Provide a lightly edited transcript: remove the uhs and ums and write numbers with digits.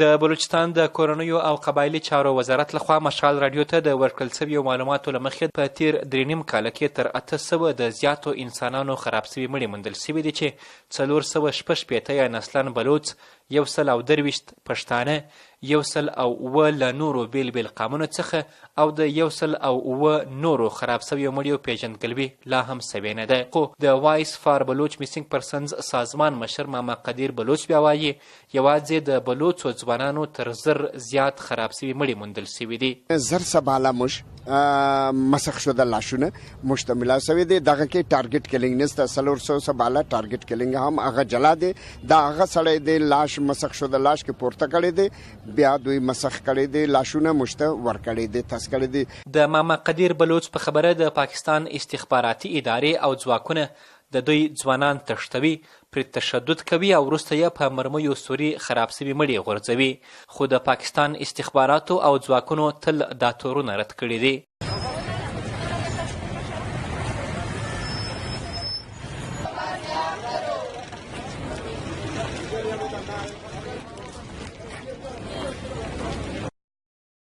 د بلوچستان د کورنیو او قبایلي چارو وزارت لخوا مشال رادیو ته د ورکړل سویو معلوماتو له مخې په تیر 3.5 کاله کې تر 800 د زیاتو انسانانو خراب سوي مړي موندل سوي دي چې 466 یا نسلن بلوچ 123 پښتانه 107 له نورو بیل بیل قامونو څخه او د 107 نورو خراب سویو مړیو پیژندګلوي لا هم سوې نه ده. خو د وایس فار بلوچ میسینګ پرسنز سازمان مشر ماما قدیر بلوچ بیا وایي یوازې د بلوچو ځوانانو تر 1000 زیات خراب سوي مړي موندل سوي دي. 1000 سباله مش مسخ شده لاشونه مشتمل سوي دي. دغه کې ټارګټ کلینګ نسته 400 سباله ټارګټ کلینګ هم هغه جلا دي. دا هغه سړی دی لاش مسخ شده لاش کې پورته کړی دی بیا دوی مسخ کړی دی لاشونه مشته ور کړی دی تاس کړی دی. د ماما قدیر بلوچ په خبره د پاکستان استخباراتي ادارې او ځواکونه د دوی ځوانان تښتوي پرې تشدد کوي او وروسته یې په مرمیو سوري خراب سوي مړي غورځوي. خو د پاکستان استخباراتو او ځواکونو تل دا تورونه رد کړي دي.